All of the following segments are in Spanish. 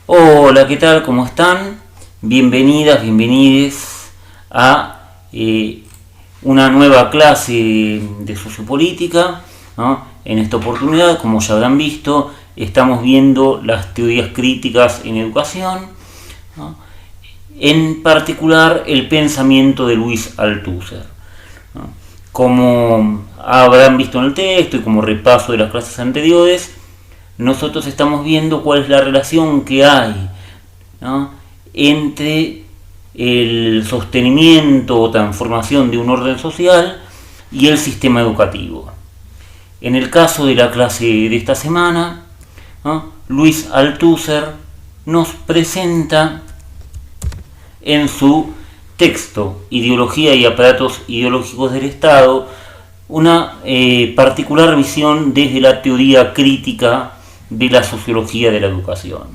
Hola, ¿qué tal? ¿Cómo están? Bienvenidas, bienvenides a una nueva clase de sociopolítica, ¿no? En esta oportunidad, como ya habrán visto, estamos viendo las teorías críticas en educación, ¿no? En particular el pensamiento de Luis Althusser, ¿no? Como habrán visto en el texto y como repaso de las clases anteriores, nosotros estamos viendo cuál es la relación que hay, ¿no?, entre el sostenimiento o transformación de un orden social y el sistema educativo. En el caso de la clase de esta semana, ¿no?, Luis Althusser nos presenta en su texto Ideología y aparatos ideológicos del Estado una particular visión desde la teoría crítica de la sociología de la educación.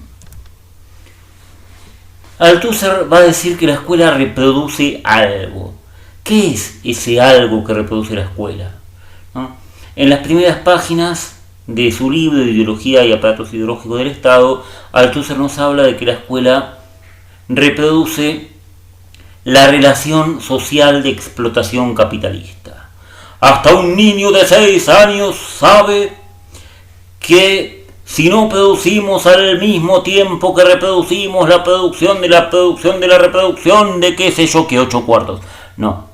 Althusser va a decir que la escuela reproduce algo. ¿Qué es ese algo que reproduce la escuela? ¿No? En las primeras páginas de su libro Ideología y aparatos ideológicos del Estado, Althusser nos habla de que la escuela reproduce la relación social de explotación capitalista. Hasta un niño de 6 años sabe que si no producimos al mismo tiempo que reproducimos la producción de la producción de la reproducción de qué sé yo que 8 cuartos. No.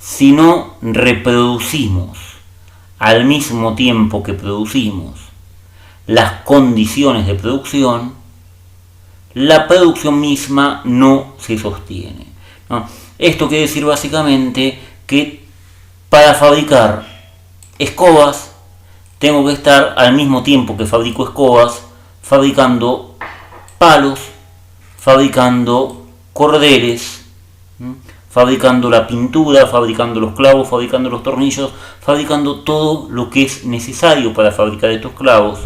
Si no reproducimos al mismo tiempo que producimos las condiciones de producción, la producción misma no se sostiene, ¿no? Esto quiere decir básicamente que para fabricar escobas tengo que estar al mismo tiempo que fabrico escobas fabricando palos, fabricando cordeles, fabricando la pintura, fabricando los clavos, fabricando los tornillos, fabricando todo lo que es necesario para fabricar estos clavos,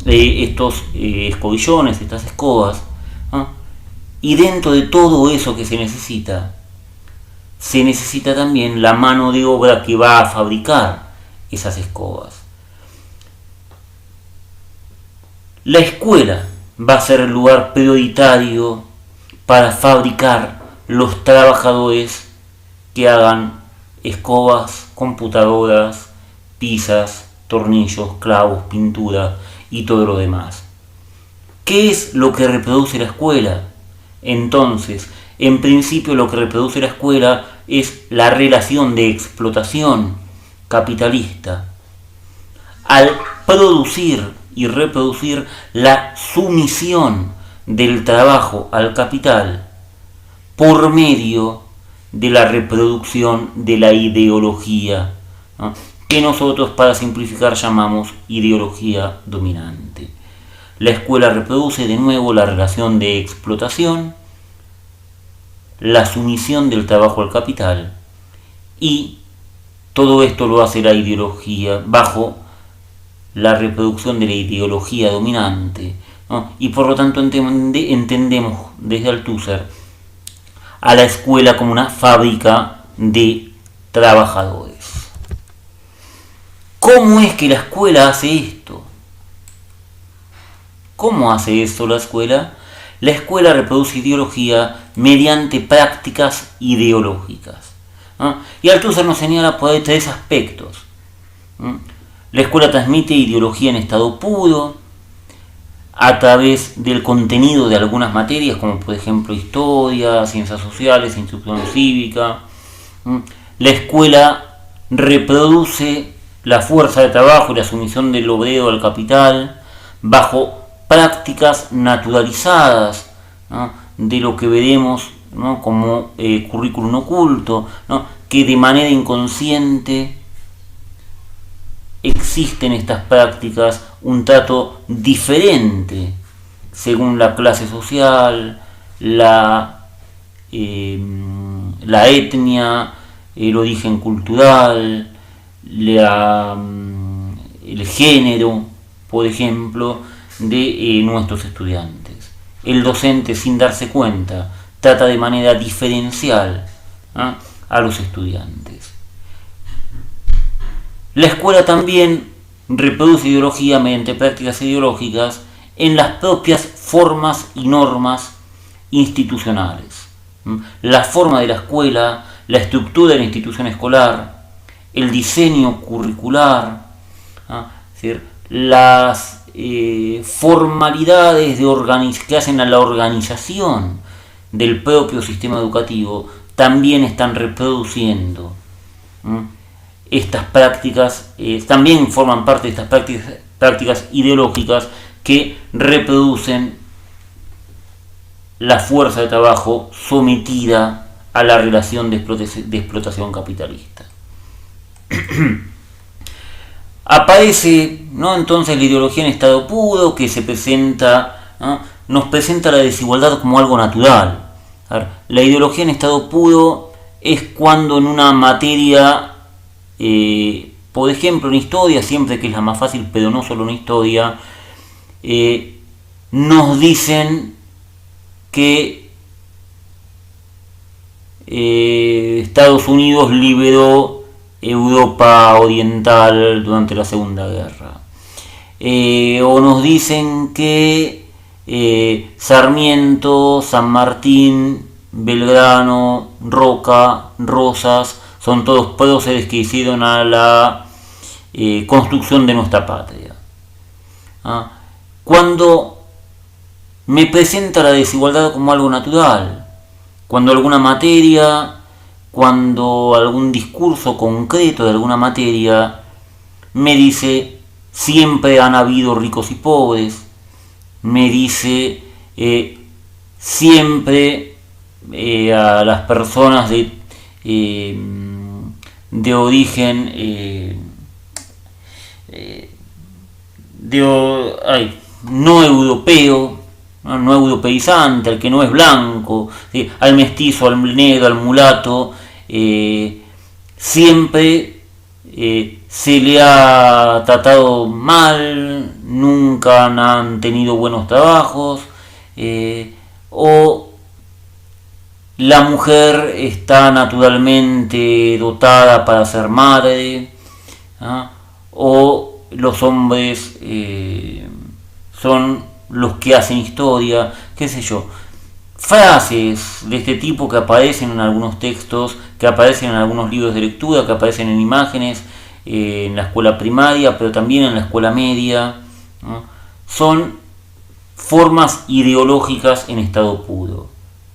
estos escobillones, estas escobas, ¿no? Y dentro de todo eso que se necesita también la mano de obra que va a fabricar esas escobas. La escuela va a ser el lugar prioritario para fabricar los trabajadores que hagan escobas, computadoras, pizzas, tornillos, clavos, pintura y todo lo demás. ¿Qué es lo que reproduce la escuela? Entonces, en principio lo que reproduce la escuela es la relación de explotación capitalista. Al producir y reproducir la sumisión del trabajo al capital por medio de la reproducción de la ideología, ¿no?, que nosotros para simplificar llamamos ideología dominante. La escuela reproduce de nuevo la relación de explotación, la sumisión del trabajo al capital, y todo esto lo hace la ideología bajo la reproducción de la ideología dominante, ¿no? Y por lo tanto entendemos desde Althusser a la escuela como una fábrica de trabajadores. ¿Cómo es que la escuela hace esto? ¿Cómo hace esto la escuela? La escuela reproduce ideología mediante prácticas ideológicas, ¿no? Y Althusser nos señala por ahí 3 aspectos, ¿no? La escuela transmite ideología en estado puro, a través del contenido de algunas materias, como por ejemplo historia, ciencias sociales, instrucción cívica. La escuela reproduce la fuerza de trabajo y la sumisión del obrero al capital bajo prácticas naturalizadas, ¿no?, de lo que veremos, ¿no?, como currículum oculto, ¿no?, que de manera inconsciente existen estas prácticas un trato diferente según la clase social, la etnia, el origen cultural, el género, por ejemplo, de nuestros estudiantes. El docente, sin darse cuenta, trata de manera diferencial, ¿eh?, a los estudiantes. La escuela también reproduce ideología mediante prácticas ideológicas en las propias formas y normas institucionales. La forma de la escuela, la estructura de la institución escolar, el diseño curricular, es decir, las formalidades que hacen a la organización del propio sistema educativo también están reproduciendo estas prácticas, también forman parte de estas prácticas ideológicas que reproducen la fuerza de trabajo sometida a la relación de explotación capitalista. Aparece, ¿no?, entonces la ideología en estado puro, que se presenta, ¿no?, nos presenta la desigualdad como algo natural. A ver, la ideología en estado puro es cuando en una materia, por ejemplo en historia, siempre que es la más fácil, pero no solo en historia, nos dicen que Estados Unidos liberó Europa Oriental durante la Segunda Guerra. O nos dicen que Sarmiento, San Martín, Belgrano, Roca, Rosas son todos próceres que hicieron a la construcción de nuestra patria. Cuando me presenta la desigualdad como algo natural, cuando alguna materia, cuando algún discurso concreto de alguna materia me dice siempre han habido ricos y pobres, me dice siempre a las personas de origen no europeo, no europeizante, al que no es blanco, ¿sí?, al mestizo, al negro, al mulato, siempre se le ha tratado mal, nunca han tenido buenos trabajos, o la mujer está naturalmente dotada para ser madre, o los hombres son los que hacen historia, qué sé yo. Frases de este tipo que aparecen en algunos textos, que aparecen en algunos libros de lectura, que aparecen en imágenes en la escuela primaria, pero también en la escuela media, ¿no?, son formas ideológicas en estado puro,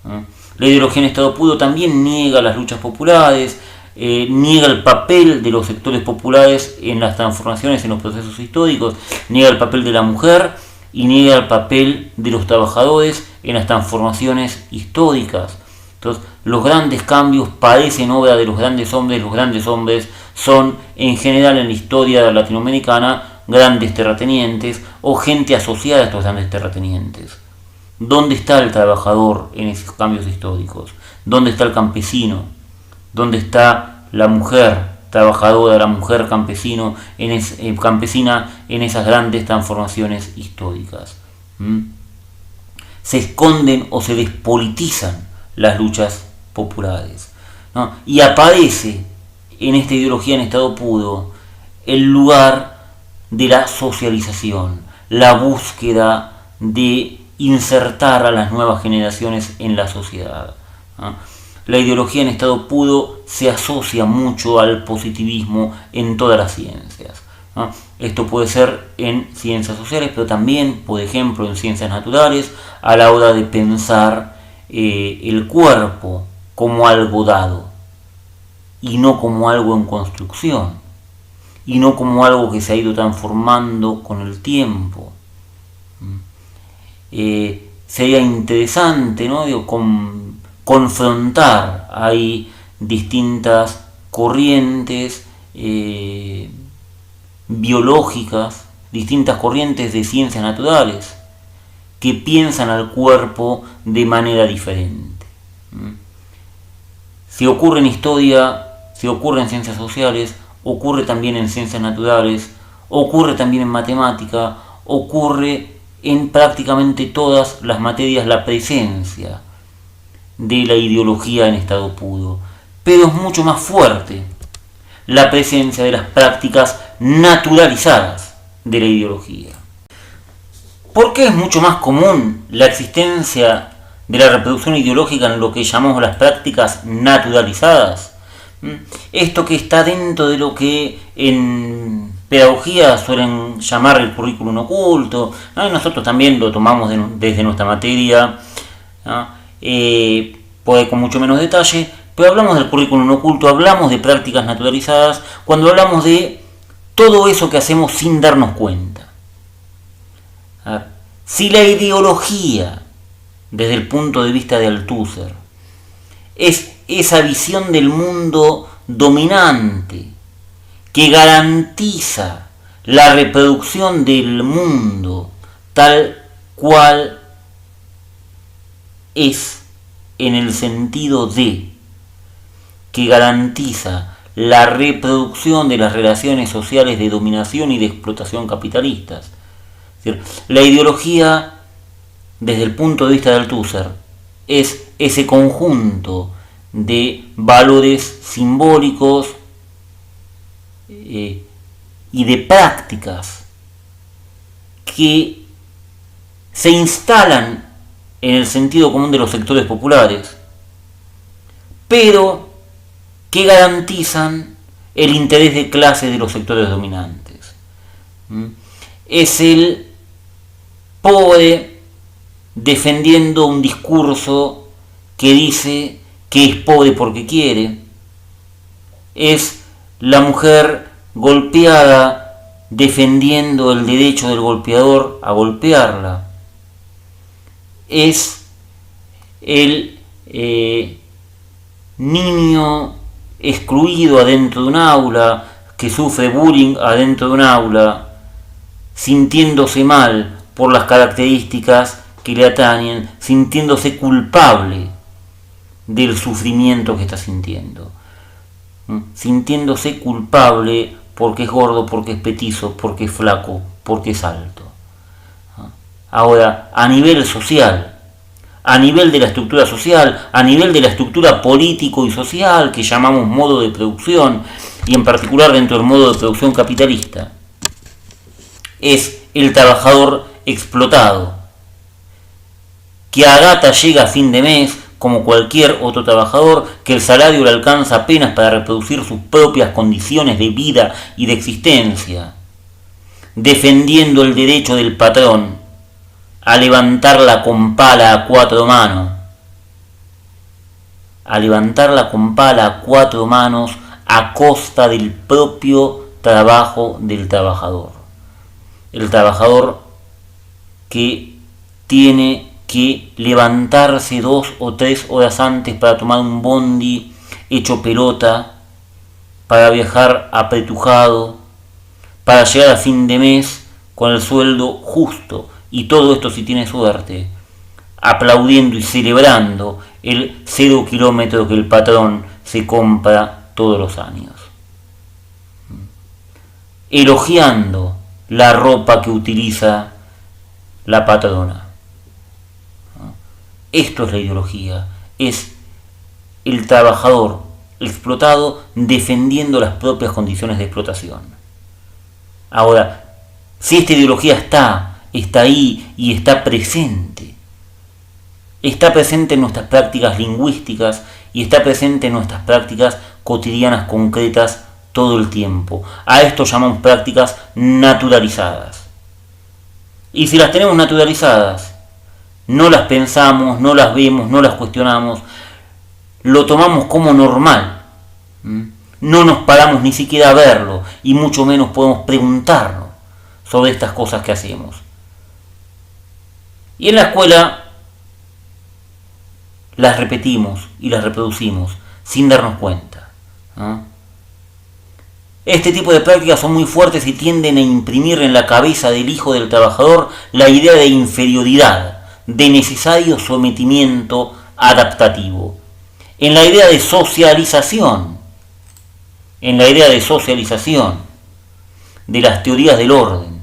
¿no? La ideología en estado puro también niega las luchas populares, niega el papel de los sectores populares en las transformaciones, en los procesos históricos, niega el papel de la mujer y niega el papel de los trabajadores en las transformaciones históricas. Entonces, los grandes cambios parecen obra de los grandes hombres. Los grandes hombres son, en general, en la historia latinoamericana, grandes terratenientes o gente asociada a estos grandes terratenientes. ¿Dónde está el trabajador en esos cambios históricos? ¿Dónde está el campesino? ¿Dónde está la mujer trabajadora, la mujer campesina en esas grandes transformaciones históricas? Se esconden o se despolitizan las luchas populares, ¿no? Y aparece en esta ideología en estado puro el lugar de la socialización, la búsqueda de insertar a las nuevas generaciones en la sociedad, ¿no? La ideología en estado puro se asocia mucho al positivismo en todas las ciencias, ¿no? Esto puede ser en ciencias sociales, pero también, por ejemplo, en ciencias naturales, a la hora de pensar el cuerpo como algo dado, y no como algo en construcción, y no como algo que se ha ido transformando con el tiempo. Sería interesante, ¿no?, confrontar ahí distintas corrientes biológicas, distintas corrientes de ciencias naturales que piensan al cuerpo de manera diferente. Si ocurre en historia, si ocurre en ciencias sociales, ocurre también en ciencias naturales, ocurre también en matemática, ocurre en prácticamente todas las materias la presencia de la ideología en estado puro, pero es mucho más fuerte la presencia de las prácticas naturalizadas de la ideología. ¿Por qué es mucho más común la existencia de la reproducción ideológica en lo que llamamos las prácticas naturalizadas? Esto que está dentro de lo que en pedagogía suelen llamar el currículum oculto, ¿no? Y nosotros también lo tomamos desde nuestra materia, ¿no? Puede con mucho menos detalle, pero hablamos del currículum oculto, hablamos de prácticas naturalizadas cuando hablamos de todo eso que hacemos sin darnos cuenta. Si la ideología, desde el punto de vista de Althusser, es esa visión del mundo dominante que garantiza la reproducción del mundo tal cual es, en el sentido de que garantiza la reproducción de las relaciones sociales de dominación y de explotación capitalistas. Es decir, la ideología, desde el punto de vista de Althusser, es ese conjunto de valores simbólicos y de prácticas que se instalan en el sentido común de los sectores populares, pero que garantizan el interés de clase de los sectores dominantes. Es el pobre defendiendo un discurso que dice que es pobre porque quiere. Es la mujer golpeada defendiendo el derecho del golpeador a golpearla. Es el niño excluido adentro de un aula, que sufre bullying adentro de un aula, sintiéndose mal por las características que le atañen, sintiéndose culpable del sufrimiento que está sintiendo, sintiéndose culpable porque es gordo, porque es petizo, porque es flaco, porque es alto. Ahora, a nivel social, a nivel de la estructura social, a nivel de la estructura político y social que llamamos modo de producción, y en particular dentro del modo de producción capitalista, es el trabajador explotado, que a gata llega a fin de mes como cualquier otro trabajador, que el salario le alcanza apenas para reproducir sus propias condiciones de vida y de existencia, defendiendo el derecho del patrón a levantarla con pala a cuatro manos, a costa del propio trabajo del trabajador. El trabajador que tiene que levantarse 2 o 3 horas antes para tomar un bondi hecho pelota, para viajar apretujado, para llegar a fin de mes con el sueldo justo, y todo esto si tiene suerte, aplaudiendo y celebrando el 0 kilómetro que el patrón se compra todos los años, elogiando la ropa que utiliza la patrona. Esto es la ideología, es el trabajador explotado defendiendo las propias condiciones de explotación. Ahora, si esta ideología está ahí y está presente en nuestras prácticas lingüísticas y está presente en nuestras prácticas cotidianas concretas todo el tiempo. A esto llamamos prácticas naturalizadas. Y si las tenemos naturalizadas, no las pensamos, no las vemos, no las cuestionamos, lo tomamos como normal. No nos paramos ni siquiera a verlo y mucho menos podemos preguntarnos sobre estas cosas que hacemos. Y en la escuela las repetimos y las reproducimos sin darnos cuenta. Este tipo de prácticas son muy fuertes y tienden a imprimir en la cabeza del hijo del trabajador la idea de inferioridad, de necesario sometimiento adaptativo. En la idea de socialización, de las teorías del orden,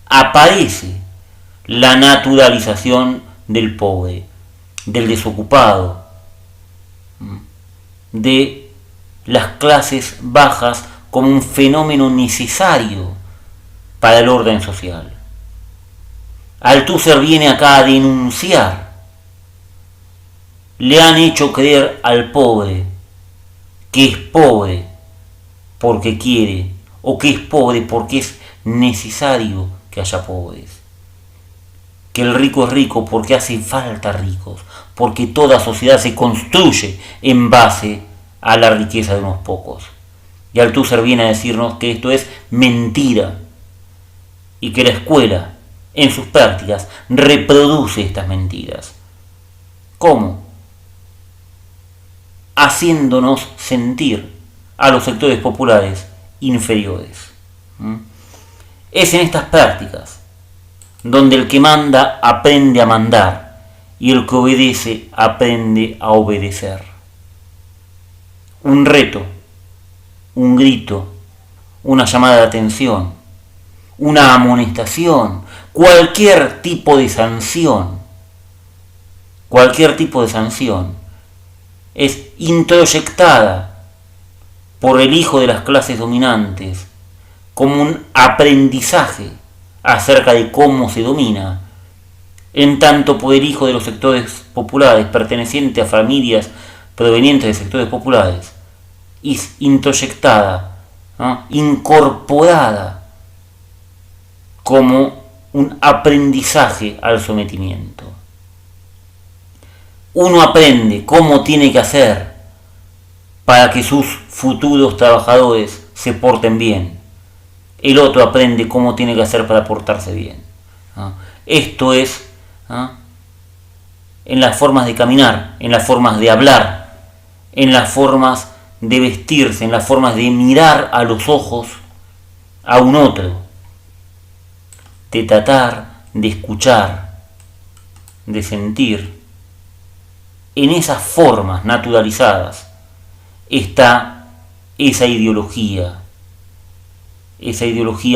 aparece la naturalización del pobre, del desocupado, de las clases bajas como un fenómeno necesario para el orden social. Althusser viene acá a denunciar. Le han hecho creer al pobre que es pobre porque quiere, o que es pobre porque es necesario que haya pobres. Que el rico es rico porque hace falta ricos, porque toda sociedad se construye en base a la riqueza de unos pocos. Y Althusser viene a decirnos que esto es mentira y que la escuela, en sus prácticas, reproduce estas mentiras. ¿Cómo? Haciéndonos sentir a los sectores populares inferiores. Es en estas prácticas donde el que manda aprende a mandar y el que obedece aprende a obedecer. Un reto, un grito, una llamada de atención, una amonestación, cualquier tipo de sanción es introyectada por el hijo de las clases dominantes como un aprendizaje acerca de cómo se domina, en tanto por el hijo de los sectores populares perteneciente a familias provenientes de sectores populares es introyectada, ¿no?, incorporada como un aprendizaje al sometimiento. Uno aprende cómo tiene que hacer para que sus futuros trabajadores se porten bien. El otro aprende cómo tiene que hacer para portarse bien. Esto es en las formas de caminar, en las formas de hablar, en las formas de vestirse, en las formas de mirar a los ojos a un otro, de tratar, de escuchar, de sentir. En esas formas naturalizadas está esa ideología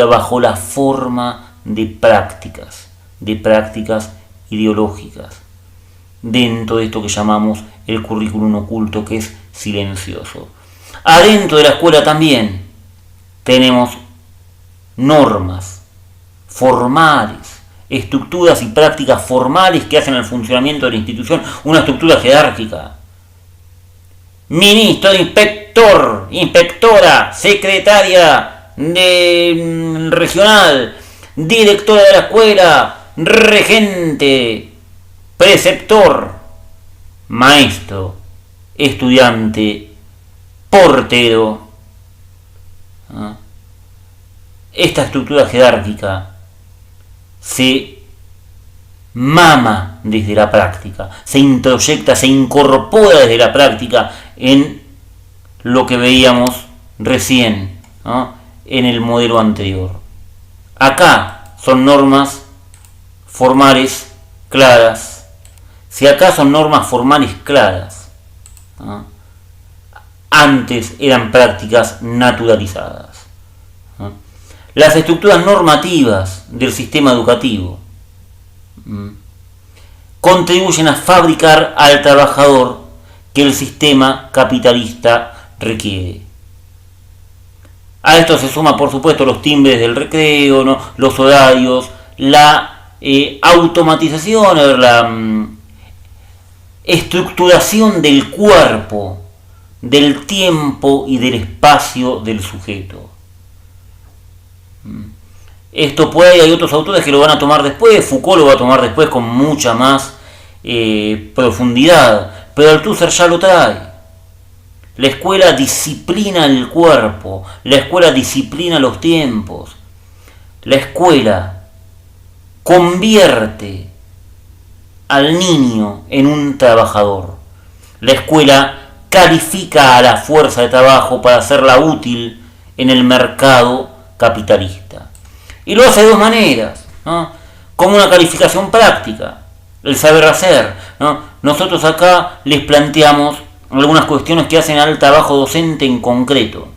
bajo la forma de prácticas ideológicas, dentro de esto que llamamos el currículum oculto, que es silencioso. Adentro de la escuela también tenemos normas formales, estructuras y prácticas formales que hacen al funcionamiento de la institución una estructura jerárquica. Ministro, inspector, inspectora, secretaria de regional, directora de la escuela, regente, preceptor, maestro, estudiante, portero. Esta estructura jerárquica se mama desde la práctica, se introyecta, se incorpora desde la práctica en lo que veíamos recién, ¿no?, en el modelo anterior. Acá son normas formales claras. Si acá son normas formales claras, ¿no?, antes eran prácticas naturalizadas. Las estructuras normativas del sistema educativo contribuyen a fabricar al trabajador que el sistema capitalista requiere. A esto se suma, por supuesto, los timbres del recreo, ¿no?, los horarios, la automatización, la estructuración del cuerpo, del tiempo y del espacio del sujeto. Esto hay otros autores que lo van a tomar después, Foucault lo va a tomar después con mucha más profundidad, pero Althusser ya lo trae. La escuela disciplina el cuerpo, la escuela disciplina los tiempos, la escuela convierte al niño en un trabajador, la escuela califica a la fuerza de trabajo para hacerla útil en el mercado capitalista. Y lo hace de dos maneras, ¿no?, como una calificación práctica, el saber hacer, ¿no? Nosotros acá les planteamos algunas cuestiones que hacen al trabajo docente en concreto.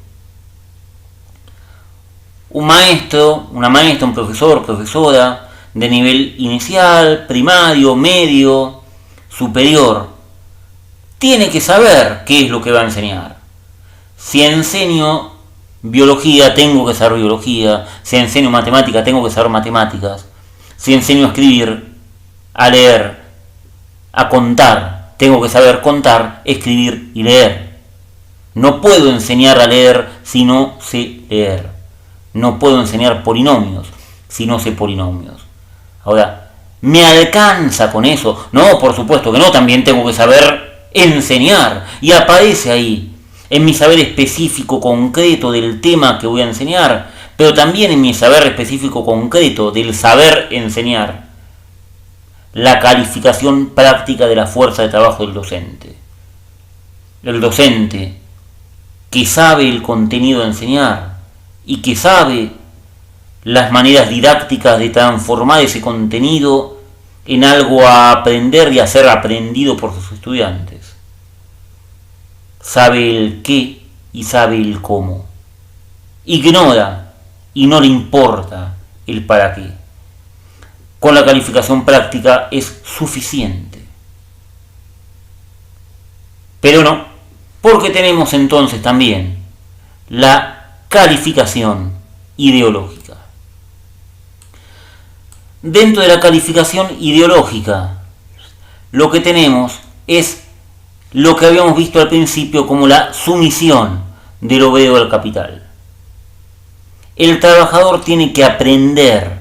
Un maestro, una maestra, un profesor, profesora de nivel inicial, primario, medio, superior, tiene que saber qué es lo que va a enseñar. Si enseño biología, tengo que saber biología. Si enseño matemáticas, tengo que saber matemáticas. Si enseño a escribir, a leer, a contar, tengo que saber contar, escribir y leer. No puedo enseñar a leer si no sé leer. No puedo enseñar polinomios si no sé polinomios. Ahora, ¿me alcanza con eso? No, por supuesto que no, también tengo que saber enseñar. Y aparece ahí, en mi saber específico concreto del tema que voy a enseñar, pero también en mi saber específico concreto del saber enseñar, la calificación práctica de la fuerza de trabajo del docente. El docente que sabe el contenido a enseñar y que sabe las maneras didácticas de transformar ese contenido en algo a aprender y a ser aprendido por sus estudiantes. Sabe el qué y sabe el cómo. Ignora y no le importa el para qué. Con la calificación práctica es suficiente. Pero no, porque tenemos entonces también la calificación ideológica. Dentro de la calificación ideológica, lo que tenemos es lo que habíamos visto al principio como la sumisión del obrero al capital. El trabajador tiene que aprender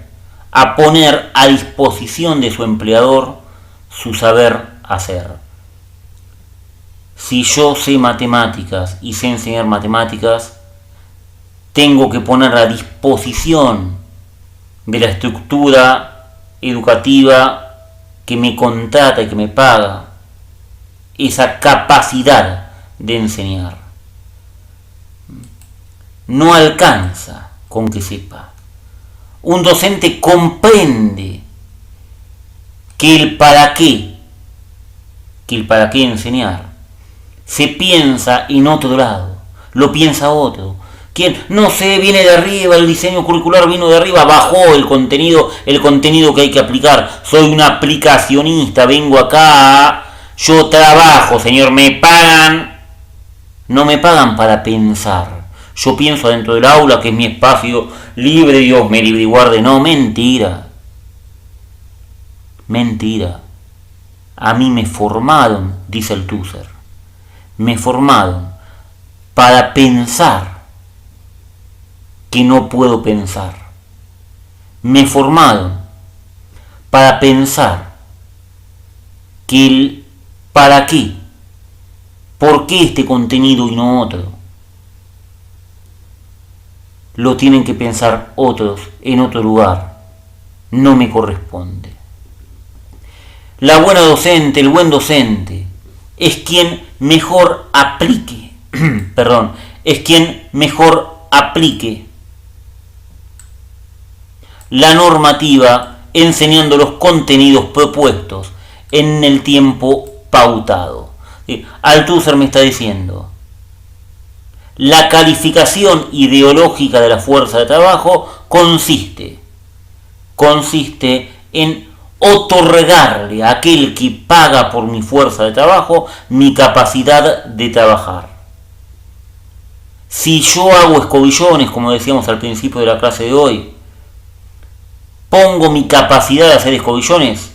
a poner a disposición de su empleador su saber hacer. Si yo sé matemáticas y sé enseñar matemáticas, tengo que poner a disposición de la estructura educativa que me contrata y que me paga esa capacidad de enseñar. No alcanza con que sepa. Un docente comprende que el para qué enseñar se piensa en otro lado, lo piensa otro. ¿Quién? No sé, viene de arriba, el diseño curricular vino de arriba, bajó el contenido que hay que aplicar. Soy un aplicacionista, vengo acá, yo trabajo, señor, me pagan. No me pagan para pensar. Yo pienso dentro del aula, que es mi espacio libre, Dios me libre y guarde. No, mentira. Mentira. A mí me formaron, dice el Tusser, me formaron para pensar que no puedo pensar. Me formaron para pensar que el para qué, por qué este contenido y no otro, lo tienen que pensar otros en otro lugar. No me corresponde. La buena docente, el buen docente, es quien mejor aplique, es quien mejor aplique la normativa enseñando los contenidos propuestos en el tiempo pautado. Althusser me está diciendo, la calificación ideológica de la fuerza de trabajo consiste en otorgarle a aquel que paga por mi fuerza de trabajo mi capacidad de trabajar. Si yo hago escobillones, como decíamos al principio de la clase de hoy, pongo mi capacidad de hacer escobillones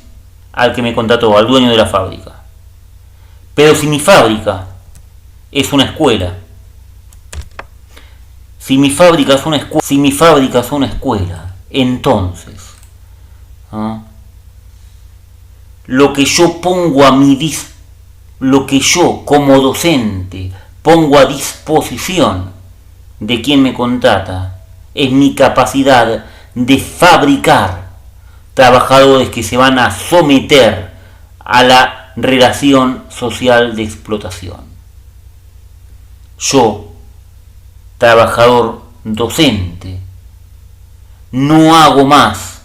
al que me contrató, al dueño de la fábrica. Pero si mi fábrica es una escuela, si mi fábrica es una escuela, entonces, ¿no?, lo que yo como docente pongo a disposición de quien me contrata es mi capacidad de fabricar trabajadores que se van a someter a la relación social de explotación. Yo, trabajador docente, no hago más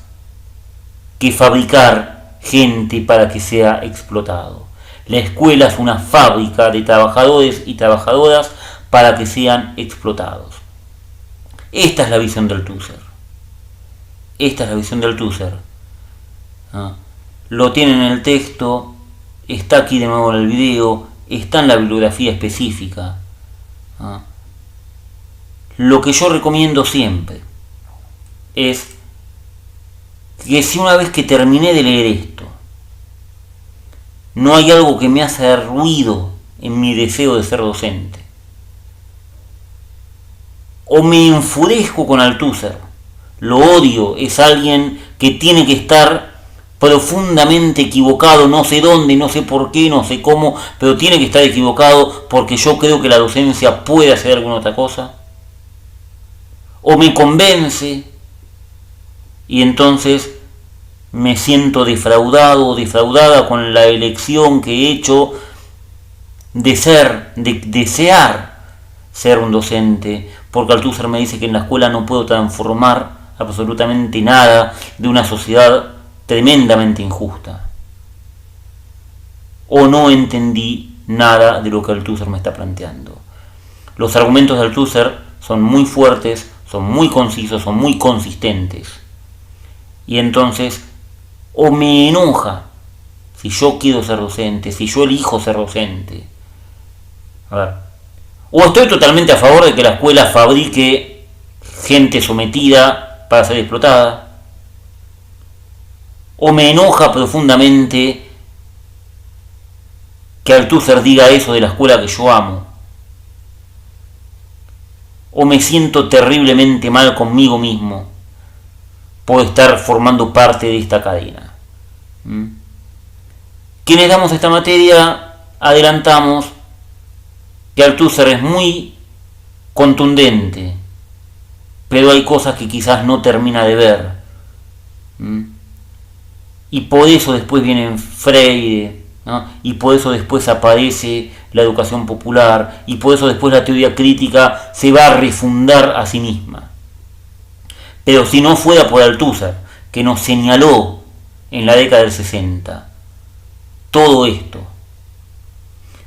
que fabricar gente para que sea explotado. La escuela es una fábrica de trabajadores y trabajadoras para que sean explotados. Esta es la visión del Tusser. ¿Ah? Lo tienen en el texto, está aquí de nuevo en el video, está en la bibliografía específica. ¿Ah? Lo que yo recomiendo siempre es que si una vez que terminé de leer esto, no hay algo que me hace ruido en mi deseo de ser docente, o me enfurezco con Althusser, lo odio, es alguien que tiene que estar profundamente equivocado, no sé dónde, no sé por qué, no sé cómo, pero tiene que estar equivocado porque yo creo que la docencia puede hacer alguna otra cosa, o me convence y entonces me siento defraudado o defraudada con la elección que he hecho de desear ser un docente, porque Althusser me dice que en la escuela no puedo transformar absolutamente nada de una sociedad tremendamente injusta. O no entendí nada de lo que Althusser me está planteando. Los argumentos de Althusser son muy fuertes, son muy concisos, son muy consistentes. Y entonces, o me enoja si yo quiero ser docente, si yo elijo ser docente. A ver. O estoy totalmente a favor de que la escuela fabrique gente sometida para ser explotada. O me enoja profundamente que Althusser diga eso de la escuela que yo amo. O me siento terriblemente mal conmigo mismo por estar formando parte de esta cadena. Quienes damos esta materia adelantamos que Althusser es muy contundente, pero hay cosas que quizás no termina de ver. Y por eso después viene Freire, ¿no? Y por eso después aparece la educación popular, y por eso después la teoría crítica se va a refundar a sí misma. Pero si no fuera por Althusser, que nos señaló en la década del 60 todo esto,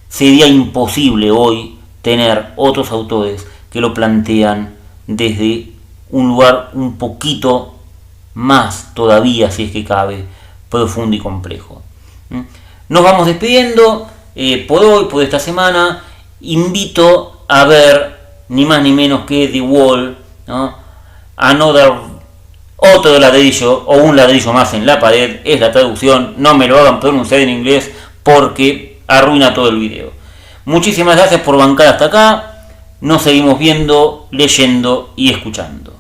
sería imposible hoy tener otros autores que lo plantean desde un lugar un poquito más todavía, si es que cabe, profundo y complejo. Nos vamos despidiendo por hoy, por esta semana. Invito a ver ni más ni menos que The Wall, ¿no? Otro ladrillo o un ladrillo más en la pared, es la traducción. No me lo hagan pronunciar en inglés porque arruina todo el video. Muchísimas gracias por bancar hasta acá. Nos seguimos viendo, leyendo y escuchando.